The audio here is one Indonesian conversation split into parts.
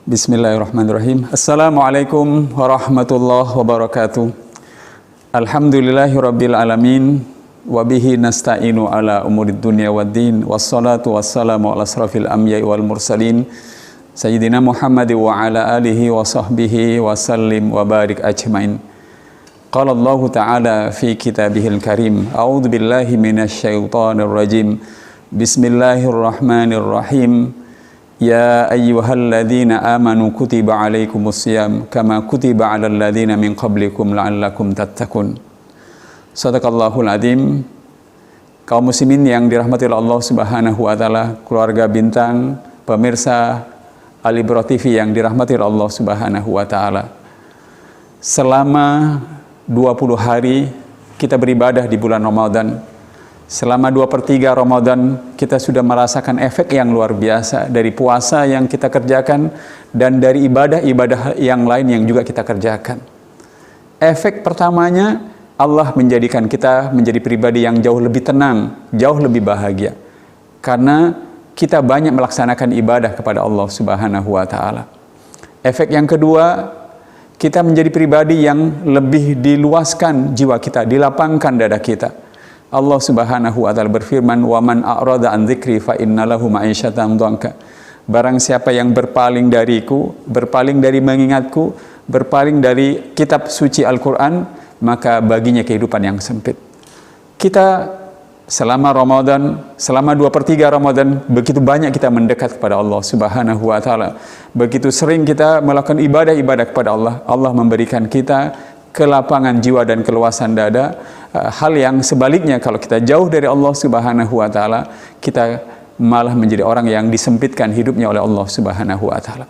Bismillahirrahmanirrahim. Assalamualaikum warahmatullahi wabarakatuh. Alhamdulillahirabbil alamin wa bihi nasta'inu ala umurid dunya waddin wassalatu wassalamu ala asrafil anbiya'i wal mursalin sayyidina Muhammad wa ala alihi wa sahbihi wa sallim wa barik ajmain. Qala Allah ta'ala fi kitabihil karim. A'udzu billahi minasyaitonir rajim. Bismillahirrahmanirrahim. Ya ayyuhalladzina amanu kutiba alaikumusiyam kama kutiba alal ladzina min qablikum la'allakum tattaqun. Shadaqallahul adzim. Kaum muslimin yang dirahmati oleh Allah Subhanahu wa taala, keluarga Bintang, pemirsa Al-Ibrah TV yang dirahmati oleh Allah Subhanahu wa taala. Selama 20 hari kita beribadah di bulan Ramadan. Selama 2/3 Ramadan kita sudah merasakan efek yang luar biasa dari puasa yang kita kerjakan dan dari ibadah-ibadah yang lain yang juga kita kerjakan. Efek pertamanya, Allah menjadikan kita menjadi pribadi yang jauh lebih tenang, jauh lebih bahagia. Karena kita banyak melaksanakan ibadah kepada Allah Subhanahu wa taala. Efek yang kedua, kita menjadi pribadi yang lebih diluaskan jiwa kita, dilapangkan dada kita. Allah Subhanahu wa taala berfirman, "Wa man a'rada an dzikri fa innalahu ma'isyatan dhanka." Barang siapa yang berpaling dariku, berpaling dari mengingatku, berpaling dari kitab suci Al-Qur'an, maka baginya kehidupan yang sempit. Kita selama Ramadan, selama 2/3 Ramadan, begitu banyak kita mendekat kepada Allah Subhanahu wa taala. Begitu sering kita melakukan ibadah-ibadah kepada Allah. Allah memberikan kita kelapangan jiwa dan keluasan dada. Hal yang sebaliknya, kalau kita jauh dari Allah Subhanahu wa taala, kita malah menjadi orang yang disempitkan hidupnya oleh Allah Subhanahu wa taala.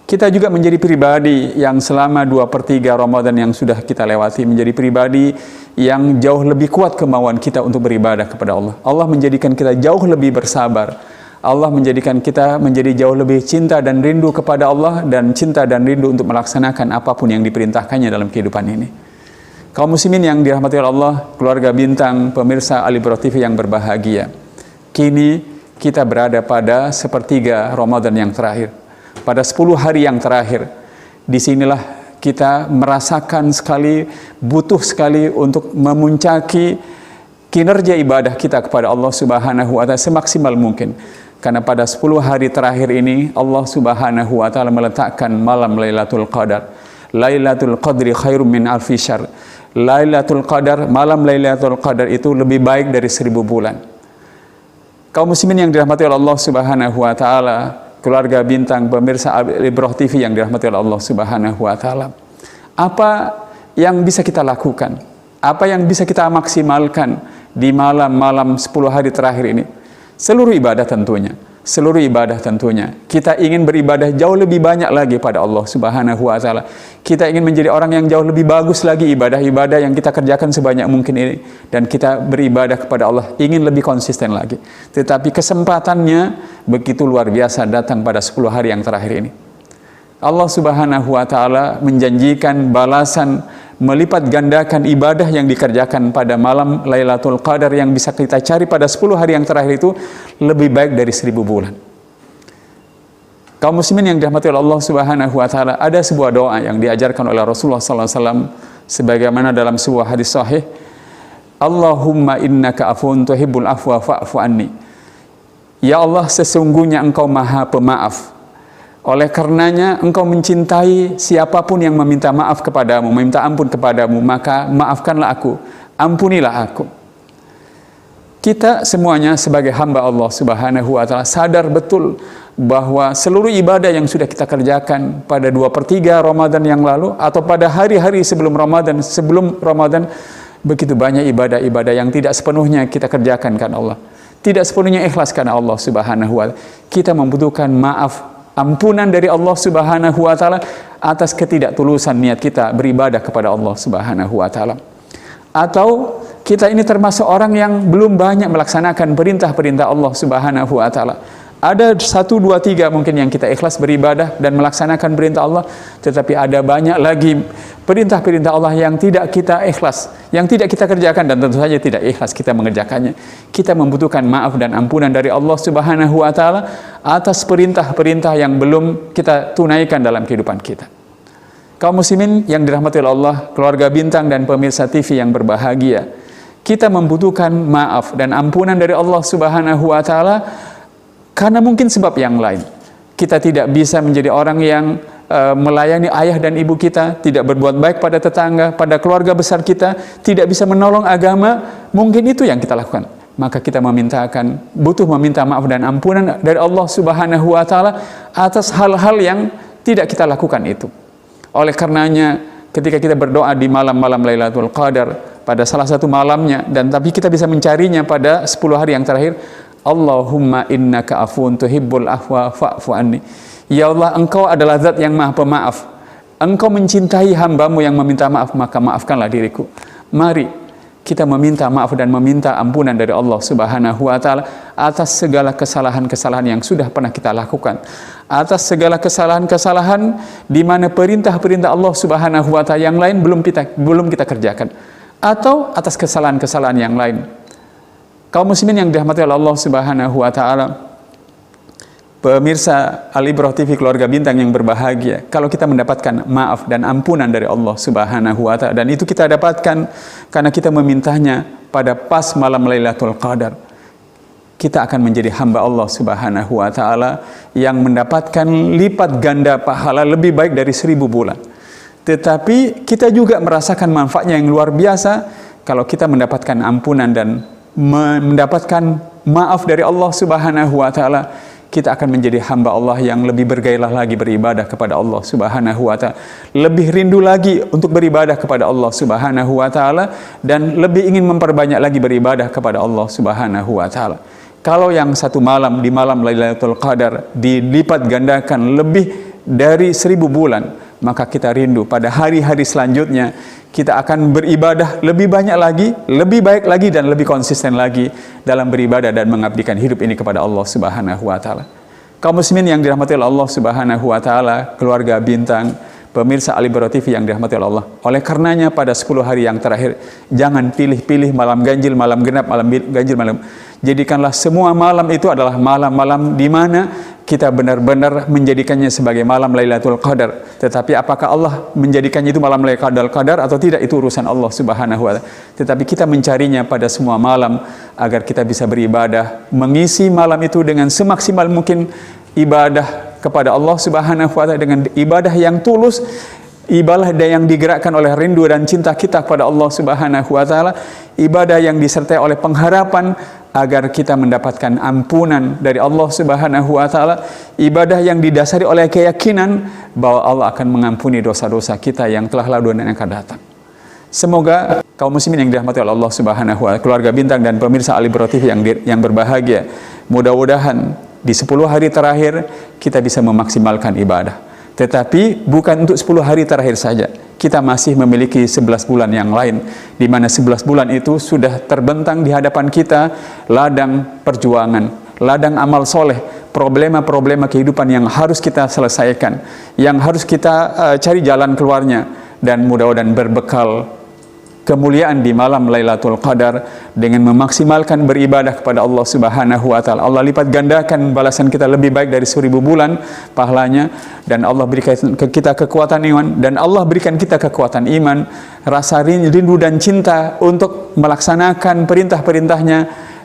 Kita juga menjadi pribadi yang selama 2/3 Ramadan yang sudah kita lewati menjadi pribadi yang jauh lebih kuat kemauan kita untuk beribadah kepada Allah. Allah menjadikan kita jauh lebih bersabar. Allah menjadikan kita menjadi jauh lebih cinta dan rindu kepada Allah dan cinta dan rindu untuk melaksanakan apapun yang diperintahkannya dalam kehidupan ini. Kaum muslimin yang dirahmati Allah, keluarga Bintang, pemirsa Al-Ibrah TV yang berbahagia. Kini kita berada pada 1/3 Ramadan yang terakhir. Pada 10 hari yang terakhir. Disinilah kita merasakan sekali, butuh sekali untuk memuncaki kinerja ibadah kita kepada Allah Subhanahu wa taala semaksimal mungkin. Karena pada 10 hari terakhir ini Allah Subhanahu wa taala meletakkan malam Lailatul Qadar. Lailatul Qadri khairum min alfi syahr. Lailatul Qadar, malam Lailatul Qadar itu lebih baik dari 1000 bulan. Kaum muslimin yang dirahmati oleh Allah Subhanahu wa taala, keluarga Bintang, pemirsa Al-Ibrah TV yang dirahmati oleh Allah Subhanahu wa taala. Apa yang bisa kita lakukan? Apa yang bisa kita maksimalkan di malam-malam 10 hari terakhir ini? Seluruh ibadah tentunya. Seluruh ibadah tentunya. Kita ingin beribadah jauh lebih banyak lagi pada Allah Subhanahu wa taala. Kita ingin menjadi orang yang jauh lebih bagus lagi ibadah-ibadah yang kita kerjakan sebanyak mungkin ini, dan kita beribadah kepada Allah ingin lebih konsisten lagi. Tetapi kesempatannya begitu luar biasa datang pada 10 hari yang terakhir ini. Allah Subhanahu wa taala menjanjikan balasan melipat gandakan ibadah yang dikerjakan pada malam Lailatul Qadar yang bisa kita cari pada 10 hari yang terakhir itu lebih baik dari 1000 bulan. Kaum muslimin yang dirahmati oleh Allah Subhanahu wa taala, ada sebuah doa yang diajarkan oleh Rasulullah sallallahu alaihi wasallam sebagaimana dalam sebuah hadis sahih, Allahumma innaka afuwun tuhibbul afwa fa'fu anni. Ya Allah, sesungguhnya Engkau Maha Pemaaf. Oleh karenanya Engkau mencintai siapapun yang meminta maaf kepadamu, meminta ampun kepadamu, maka maafkanlah aku, ampunilah aku. Kita semuanya sebagai hamba Allah Subhanahu wa taala sadar betul bahwa seluruh ibadah yang sudah kita kerjakan pada 2/3 Ramadan yang lalu atau pada hari-hari sebelum Ramadan, begitu banyak ibadah-ibadah yang tidak sepenuhnya kita kerjakan karena Allah, tidak sepenuhnya ikhlas karena Allah Subhanahu wa taala. Kita membutuhkan maaf, ampunan dari Allah Subhanahu wa taala atas ketidaktulusan niat kita beribadah kepada Allah Subhanahu wa taala. Atau kita ini termasuk orang yang belum banyak melaksanakan perintah-perintah Allah Subhanahu wa taala. Ada 1, 2, 3 mungkin yang kita ikhlas beribadah dan melaksanakan perintah Allah, tetapi ada banyak lagi perintah-perintah Allah yang tidak kita ikhlas, yang tidak kita kerjakan, dan tentu saja tidak ikhlas kita mengerjakannya. Kita membutuhkan maaf dan ampunan dari Allah Subhanahu wa taala atas perintah-perintah yang belum kita tunaikan dalam kehidupan kita. Kaum muslimin yang dirahmati Allah, keluarga Bintang dan pemirsa TV yang berbahagia, kita membutuhkan maaf dan ampunan dari Allah Subhanahu wa taala karena mungkin sebab yang lain. Kita tidak bisa menjadi orang yang melayani ayah dan ibu kita, tidak berbuat baik pada tetangga, pada keluarga besar kita, tidak bisa menolong agama, mungkin itu yang kita lakukan. Maka kita butuh meminta maaf dan ampunan dari Allah Subhanahu wa taala atas hal-hal yang tidak kita lakukan itu. Oleh karenanya, ketika kita berdoa di malam-malam Lailatul Qadar, pada salah satu malamnya, dan tapi kita bisa mencarinya pada 10 hari yang terakhir, Allahumma innaka afuun tuhibbul afwa fa'fu anni. Ya Allah, Engkau adalah zat yang maha pemaaf. Engkau mencintai hambamu yang meminta maaf, maka maafkanlah diriku. Mari kita meminta maaf dan meminta ampunan dari Allah Subhanahu wa taala atas segala kesalahan-kesalahan yang sudah pernah kita lakukan, atas segala kesalahan-kesalahan di mana perintah-perintah Allah Subhanahu wa taala yang lain belum kita kerjakan, atau atas kesalahan-kesalahan yang lain. Kaum muslimin yang dirahmati oleh Allah Subhanahu wa taala, pemirsa Al-Ibrah TV keluarga Bintang yang berbahagia, kalau kita mendapatkan maaf dan ampunan dari Allah Subhanahu wa taala, dan itu kita dapatkan karena kita memintanya pada pas malam Lailatul Qadar, kita akan menjadi hamba Allah Subhanahu wa taala yang mendapatkan lipat ganda pahala lebih baik dari 1000 bulan. Tetapi kita juga merasakan manfaatnya yang luar biasa kalau kita mendapatkan ampunan dan mendapatkan maaf dari Allah Subhanahu wa taala. Kita akan menjadi hamba Allah yang lebih bergairah lagi beribadah kepada Allah Subhanahu wa taala, lebih rindu lagi untuk beribadah kepada Allah Subhanahu wa taala, dan lebih ingin memperbanyak lagi beribadah kepada Allah Subhanahu wa taala. Kalau yang satu malam di malam Lailatul Qadar dilipat gandakan lebih dari 1000 bulan, maka kita rindu pada hari-hari selanjutnya kita akan beribadah lebih banyak lagi, lebih baik lagi, dan lebih konsisten lagi dalam beribadah dan mengabdikan hidup ini kepada Allah Subhanahu wa taala. Kaum muslimin yang dirahmati oleh Allah Subhanahu wa taala, keluarga Bintang, pemirsa Al-Ibrah TV yang dirahmati oleh Allah. Oleh karenanya pada 10 hari yang terakhir, jangan pilih-pilih malam ganjil, malam genap, malam ganjil, malam. Jadikanlah semua malam itu adalah malam-malam di mana kita benar-benar menjadikannya sebagai malam Lailatul Qadar. Tetapi apakah Allah menjadikannya itu malam Lailatul Qadar atau tidak, itu urusan Allah Subhanahu wa taala. Tetapi kita mencarinya pada semua malam agar kita bisa beribadah, mengisi malam itu dengan semaksimal mungkin ibadah kepada Allah Subhanahu wa taala, dengan ibadah yang tulus, ibadah yang digerakkan oleh rindu dan cinta kita kepada Allah Subhanahu wa taala, ibadah yang disertai oleh pengharapan agar kita mendapatkan ampunan dari Allah Subhanahu wa taala, ibadah yang didasari oleh keyakinan bahwa Allah akan mengampuni dosa-dosa kita yang telah lalu dan yang akan datang. Semoga kaum muslimin yang dirahmati oleh Allah Subhanahu wa taala, keluarga Bintang dan pemirsa Al-Ibrah TV yang berbahagia, mudah-mudahan di 10 hari terakhir kita bisa memaksimalkan ibadah. Tetapi bukan untuk 10 hari terakhir saja. Kita masih memiliki 11 bulan yang lain, di mana 11 bulan itu sudah terbentang di hadapan kita ladang perjuangan, ladang amal soleh, problema-problema kehidupan yang harus kita selesaikan, yang harus kita cari jalan keluarnya, dan mudah-mudahan berbekal kemuliaan di malam Lailatul Qadar dengan memaksimalkan beribadah kepada Allah Subhanahu wa taala, Allah lipat gandakan balasan kita lebih baik dari 1000 bulan pahalanya, dan Allah berikan kita kekuatan iman, dan Allah berikan kita kekuatan iman, rasa rindu dan cinta untuk melaksanakan perintah-perintahnya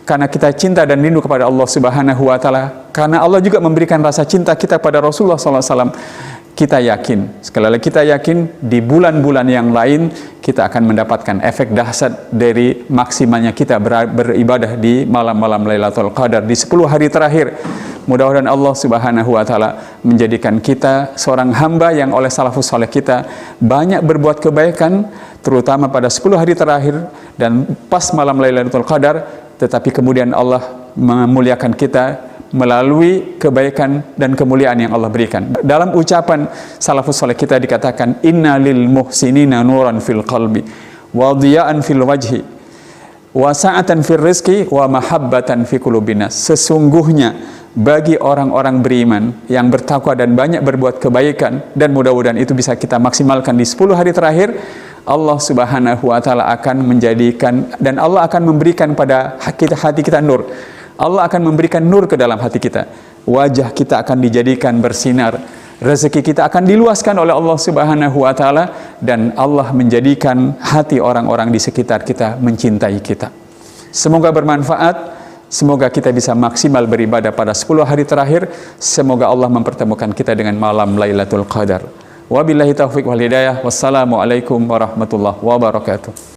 karena kita cinta dan rindu kepada Allah Subhanahu wa taala, karena Allah juga memberikan rasa cinta kita kepada Rasulullah sallallahu alaihi wasallam. Kita yakin, sekali lagi kita yakin, di bulan-bulan yang lain kita akan mendapatkan efek dahsyat dari maksimalnya kita beribadah di malam-malam Lailatul Qadar di 10 hari terakhir. Mudah-mudahan Allah Subhanahu wa taala menjadikan kita seorang hamba yang oleh salafus saleh kita banyak berbuat kebaikan, terutama pada 10 hari terakhir dan pas malam Lailatul Qadar, tetapi kemudian Allah memuliakan kita melalui kebaikan dan kemuliaan yang Allah berikan. Dalam ucapan salafus saleh kita dikatakan, inna lil muhsinina nuran fil qalbi wa dhiya'an fil wajhi wa sa'atan fil rizqi wa mahabbatan fi qulubina. Sesungguhnya bagi orang-orang beriman yang bertakwa dan banyak berbuat kebaikan, dan mudah-mudahan itu bisa kita maksimalkan di 10 hari terakhir. Allah Subhanahu wa taala akan menjadikan, dan Allah akan memberikan pada hati kita nur. Allah akan memberikan nur ke dalam hati kita. Wajah kita akan dijadikan bersinar. Rezeki kita akan diluaskan oleh Allah Subhanahu wa taala, dan Allah menjadikan hati orang-orang di sekitar kita mencintai kita. Semoga bermanfaat. Semoga kita bisa maksimal beribadah pada 10 hari terakhir. Semoga Allah mempertemukan kita dengan malam Lailatul Qadar. Wabillahi taufiq wal hidayah. Wassalamualaikum warahmatullahi wabarakatuh.